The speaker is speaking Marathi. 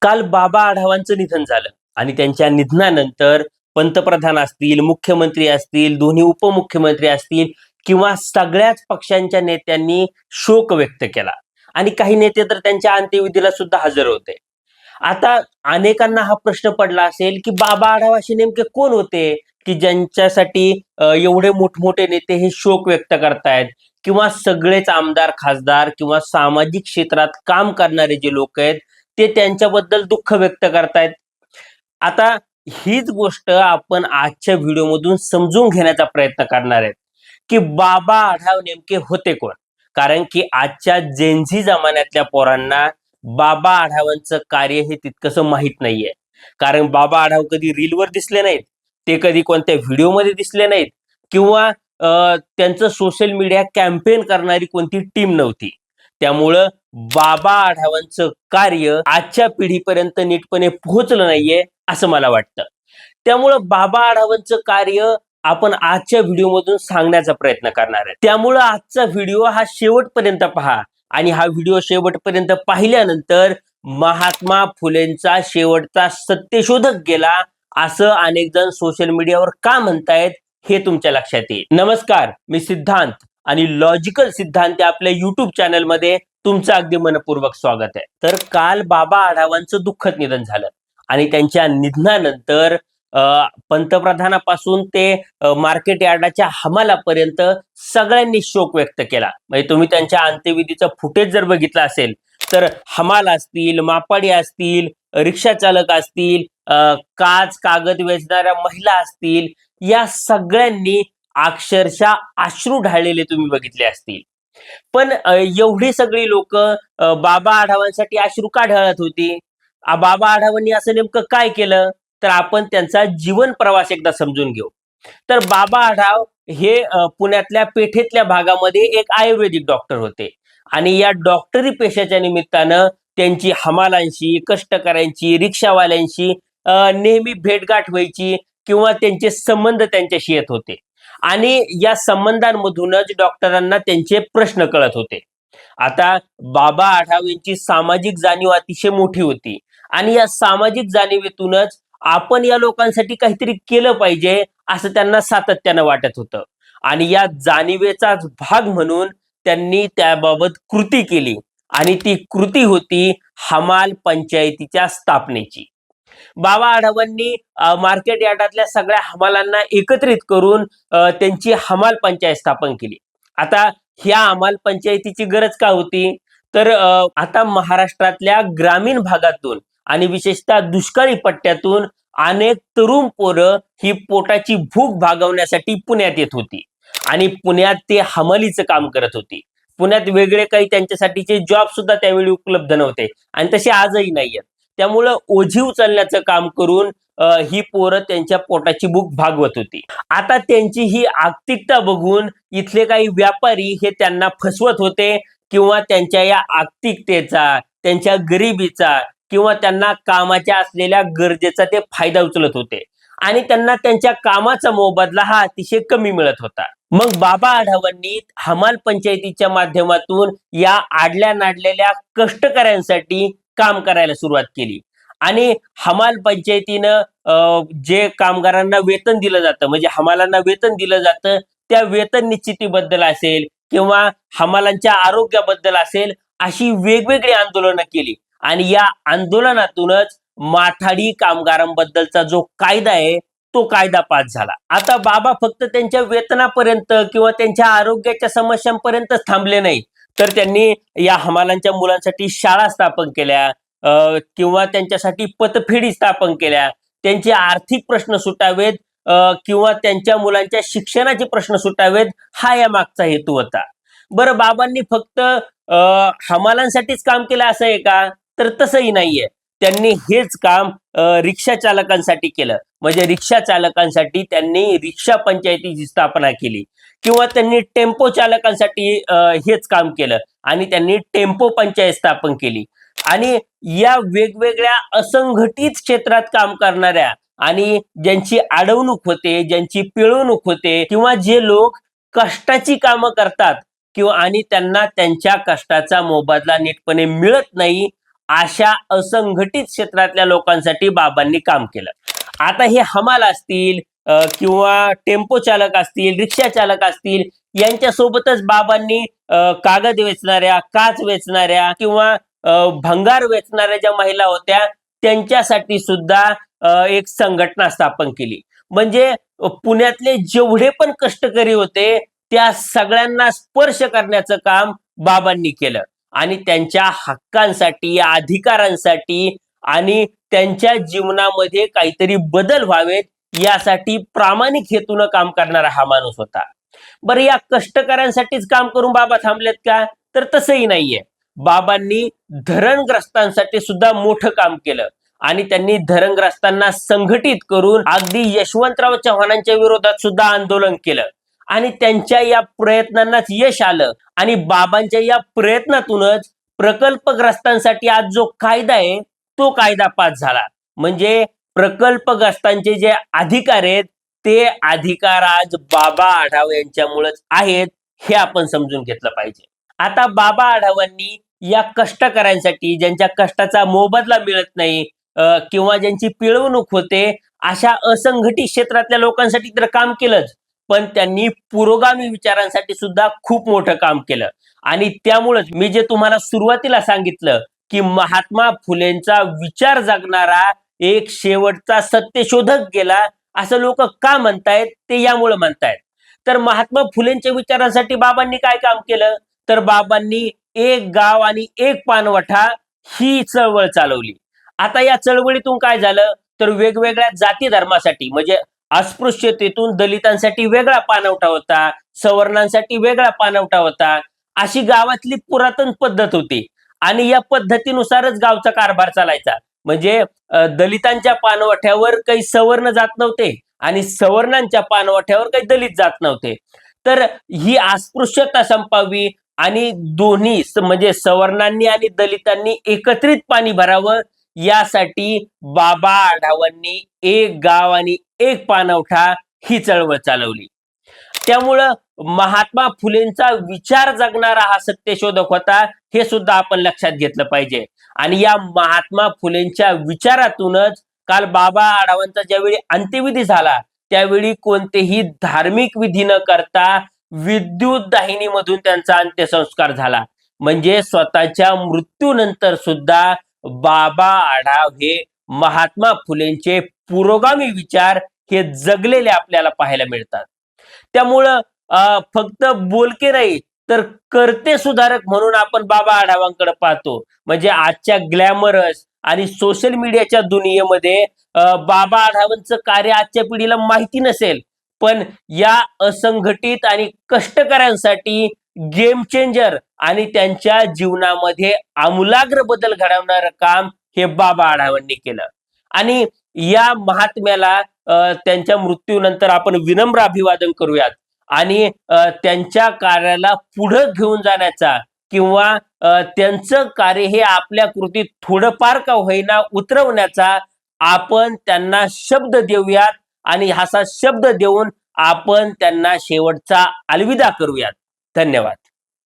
काल बाबा आढावांचं निधन झालं आणि त्यांच्या निधनानंतर पंतप्रधान असतील, मुख्यमंत्री असतील, दोन्ही उपमुख्यमंत्री असतील किंवा सगळ्याच पक्षांच्या नेत्यांनी शोक व्यक्त केला आणि काही नेते तर त्यांच्या अंत्यविधीला सुद्धा हजर होते. आता अनेकांना हा प्रश्न पडला असेल, की बाबा आढाव असे नेमके कोण होते, की ज्यांच्यासाठी एवढे मोठमोठे नेते हे शोक व्यक्त करतायत किंवा सगळेच आमदार, खासदार किंवा सामाजिक क्षेत्रात काम करणारे जे लोक आहेत, ते त्यांच्याबद्दल दुःख व्यक्त करतायत. आता हीच गोष्ट आपण आजच्या व्हिडिओमधून समजून घेण्याचा प्रयत्न करणार आहेत, की बाबा आढाव नेमके होते कोण? कारण की आजच्या जेनझी जमान्यातल्या पोरांना बाबा आढावांचं कार्य हे तितकंसं माहीत नाहीये. कारण बाबा आढाव कधी रीलवर दिसले नाहीत, ते कधी कोणत्या व्हिडिओमध्ये दिसले नाहीत किंवा त्यांचं सोशल मीडिया कॅम्पेन करणारी कोणती टीम नव्हती. त्यामुळं बाबा आढावांचं कार्य आजच्या पिढीपर्यंत नीटपणे पोहोचलं नाहीये असं मला वाटतं. त्यामुळं बाबा आढावांचं कार्य आपण आजच्या व्हिडिओमधून सांगण्याचा प्रयत्न करणार आहे. त्यामुळं आजचा व्हिडिओ हा शेवटपर्यंत पहा आणि हा व्हिडिओ शेवटपर्यंत पाहिल्यानंतर महात्मा फुलेंचा शेवटचा सत्यशोधक गेला असं अनेक जण सोशल मीडियावर का म्हणतायत हे तुमच्या लक्षात येईल. नमस्कार, मी सिद्धांत आणि लॉजिकल सिद्धांत या आपल्या युट्यूब चॅनलमध्ये तुमचं अगदी मनपूर्वक स्वागत आहे. तर काल बाबा आढावांचं दुःखद निधन झालं आणि त्यांच्या निधनानंतर पंतप्रधानापासून ते मार्केट यार्डाच्या हमालापर्यंत सगळ्यांनी शोक व्यक्त केला. म्हणजे तुम्ही त्यांच्या अंत्यविधीचं फुटेज जर बघितलं असेल तर हमाल असतील, मापाडी असतील, रिक्षा चालक असतील, काच कागद वेचणाऱ्या महिला असतील, या सगळ्यांनी अक्षरशः अश्रू ढाळलेले तुम्ही बघितले असतील. पण एवढी सगळी लोक बाबा आढावांसाठी अश्रू का ढाळत होती? बाबा आढावांनी असं नेमकं काय केलं? तर आपण त्यांचा जीवन प्रवास एकदा समजून घेऊ. तर बाबा आढाव हे पुण्यातल्या पेठेतल्या भागामध्ये एक आयुर्वेदिक डॉक्टर होते आणि या डॉक्टरी पेशाच्या निमित्तानं त्यांची हमालांशी, कष्टकऱ्यांची, रिक्षावाल्यांशी नेहमी भेटगाठ व्हायची किंवा त्यांचे संबंध त्यांच्याशी येत होते आणि या संबंधांमधूनच डॉक्टरांना त्यांचे प्रश्न कळत होते. आता बाबा आढाव यांची सामाजिक जाणीव अतिशय मोठी होती आणि या सामाजिक जाणीवेतूनच आपण या लोकांसाठी काहीतरी केलं पाहिजे असं त्यांना सातत्यानं वाटत होतं आणि या जाणीवेचाच भाग म्हणून त्यांनी त्याबाबत कृती केली आणि ती कृती होती हमाल पंचायतीच्या स्थापनेची. बाबा आढावांनी मार्केट यार्डातल्या सगळ्या हमालांना एकत्रित करून त्यांची हमाल पंचायत स्थापन केली. आता ह्या हमाल पंचायतीची गरज का होती? तर आता महाराष्ट्रातल्या ग्रामीण भागातून आणि विशेषतः दुष्काळी पट्ट्यातून अनेक तरुण पोरं ही पोटाची भूक भागवण्यासाठी पुण्यात येत होती आणि पुण्यात ते हमालीचं काम करत होती. पुण्यात वेगळे काही त्यांच्यासाठीचे जॉब सुद्धा त्यावेळी उपलब्ध नव्हते आणि तसे आजही नाहीयेत. त्यामुळं ओझी उचलण्याचं काम करून ही पोरं त्यांच्या पोटाची भूक भागवत होती. आता त्यांची ही आर्थिकता बघून इथले काही व्यापारी हे त्यांना फसवत होते किंवा त्यांच्या या आर्थिकतेचा, त्यांच्या गरिबीचा किंवा त्यांना कामाच्या असलेल्या गरजेचा ते फायदा उचलत होते आणि त्यांना त्यांच्या कामाचा मोबदला हा अतिशय कमी मिळत होता. मग बाबा आढावांनी हमाल पंचायतीच्या माध्यमातून या आडल्या नाडलेल्या कष्टकऱ्यांसाठी काम करायला सुरुवात केली आणि हमाल पंचायतीनं जे कामगारांना वेतन दिलं जातं, म्हणजे हमालांना वेतन दिलं जातं, त्या वेतन निश्चितीबद्दल असेल किंवा हमालांच्या आरोग्याबद्दल असेल, अशी वेगवेगळी आंदोलनं केली आणि या आंदोलनातूनच माथाडी कामगारांबद्दलचा जो कायदा आहे तो कायदा पास झाला. आता बाबा फक्त त्यांच्या वेतनापर्यंत किंवा त्यांच्या आरोग्याच्या समस्यांपर्यंतच थांबले नाही, तर त्यांनी या हमालांच्या मुलांसाठी शाळा स्थापन केल्या किंवा त्यांच्यासाठी पतफेडी स्थापन केल्या. त्यांचे आर्थिक प्रश्न सुटावेत किंवा त्यांच्या मुलांच्या शिक्षणाचे प्रश्न सुटावेत, हा या मागचा हेतू होता. बरं, बाबांनी फक्त हमालांसाठीच काम केलं असं आहे का? तर तसंही नाहीये. त्यांनी हेच काम रिक्षा चालकांसाठी केलं. म्हणजे रिक्षा चालकांसाठी त्यांनी रिक्षा पंचायतीची स्थापना केली किंवा त्यांनी टेम्पो चालकांसाठी हेच काम केलं आणि त्यांनी टेम्पो पंचायत स्थापन केली. आणि या वेगवेगळ्या असंघटित क्षेत्रात काम करणाऱ्या आणि ज्यांची अडवणूक होते, ज्यांची पिळवणूक होते किंवा जे लोक कष्टाची कामं करतात किंवा आणि त्यांना त्यांच्या कष्टाचा मोबदला नीटपणे मिळत नाही, अशा असंघटित क्षेत्रातल्या लोकांसाठी बाबांनी काम केलं. आता हे हमाल असतील किंवा टेम्पो चालक असतील, रिक्षा चालक असतील, यांच्यासोबतच बाबांनी कागद वेचणाऱ्या, काच वेचणाऱ्या किंवा भंगार वेचणाऱ्या ज्या महिला होत्या त्यांच्यासाठी सुद्धा एक संघटना स्थापन केली. म्हणजे पुण्यातले जेवढे पण कष्टकरी होते त्या सगळ्यांना स्पर्श करण्याचं काम बाबांनी केलं आणि त्यांच्या हक्कांसाठी, अधिकारांसाठी आणि त्यांच्या जीवनामध्ये काहीतरी बदल व्हावेत यासाठी प्रामाणिक हेतून काम करणारा हा माणूस होता. बरं, या कष्टकऱ्यांसाठीच काम करून बाबा थांबलेत का? तर तसंही नाहीये. बाबांनी धरणग्रस्तांसाठी सुद्धा मोठं काम केलं आणि त्यांनी धरणग्रस्तांना संघटित करून अगदी यशवंतराव चव्हाणांच्या विरोधात सुद्धा आंदोलन केलं आणि त्यांच्या या प्रयत्नांनाच यश आलं आणि बाबांच्या या प्रयत्नातूनच प्रकल्पग्रस्तांसाठी आज जो कायदा आहे तो कायदा पास झाला. म्हणजे प्रकल्पग्रस्तांचे जे अधिकार आहेत ते अधिकार आज बाबा आढाव यांच्यामुळेच आहेत हे आपण समजून घेतलं पाहिजे. आता बाबा आढावांनी या कष्टकऱ्यांसाठी, ज्यांच्या कष्टाचा मोबदला मिळत नाही किंवा ज्यांची पिळवणूक होते अशा असंघटित क्षेत्रातल्या लोकांसाठी तर काम केलंच, पण त्यांनी पुरोगामी विचारांसाठी सुद्धा खूप मोठं काम केलं. आणि त्यामुळेच मी जे तुम्हाला सुरुवातीला सांगितलं की महात्मा फुलेंचा विचार जगणारा एक शेवटचा सत्यशोधक गेला असं लोक का म्हणतायत ते यामुळे म्हणतायत. तर महात्मा फुलेंच्या विचारांसाठी बाबांनी काय काम केलं? तर बाबांनी एक गाव आणि एक पानवठा ही चळवळ चालवली. आता या चळवळीतून काय झालं तर वेगवेगळ्या जाती धर्मासाठी म्हणजे अस्पृश्यतेतून दलितांसाठी वेगळा पानवठा होता, सवर्णांसाठी वेगळा पानवठा होता. अशी गावातली पुरातन पद्धत होती आणि या पद्धतीनुसारच गावचा कारभार चालायचा. म्हणजे दलितांच्या पानवठ्यावर काही सवर्ण जात नव्हते आणि सवर्णांच्या पानवठ्यावर काही दलित जात नव्हते. तर ही अस्पृश्यता संपावी आणि दोन्ही म्हणजे सवर्णांनी आणि दलितांनी एकत्रित पाणी भरावं यासाठी बाबा आढावांनी एक गाव आणि एक पानवठा ही चळवळ चालवली. त्यामुळं महात्मा फुलेंचा विचार जगणारा हा सत्यशोधक होता हे सुद्धा आपण लक्षात घेतलं पाहिजे. आणि या महात्मा फुलेंच्या विचारातूनच काल बाबा आढावांचा ज्यावेळी अंत्यविधी झाला त्यावेळी कोणतेही धार्मिक विधी न करता विद्युत दाहिनीमधून त्यांचा अंत्यसंस्कार झाला. म्हणजे स्वतःच्या मृत्यूनंतर सुद्धा बाबा आढाव हे महात्मा फुलेंचे पुरोगामी विचार हे जगलेले आपल्याला पाहायला मिळतात. त्यामुळं फक्त बोलके नाही तर करते सुधारक म्हणून आपण बाबा आढावांकडे पाहतो. म्हणजे आजच्या ग्लॅमरस आणि सोशल मीडियाच्या दुनियेमध्ये बाबा आढावांचं कार्य आजच्या पिढीला माहिती नसेल, पण या असंघटित आणि कष्टकऱ्यांसाठी गेम चेंजर आणि त्यांच्या जीवनामध्ये आमूलाग्र बदल घडवणारं काम हे बाबा आढावांनी केलं. आणि या महात्म्याला त्यांच्या मृत्यूनंतर आपण विनम्र अभिवादन करूयात आणि त्यांच्या कार्याला पुढे घेऊन जाण्याचा किंवा त्यांचं कार्य हे आपल्या कृतीत थोडंफार का होईना उतरवण्याचा आपण त्यांना शब्द देऊयात आणि असा शब्द देऊन आपण त्यांना शेवटचा अलविदा करूयात. धन्यवाद.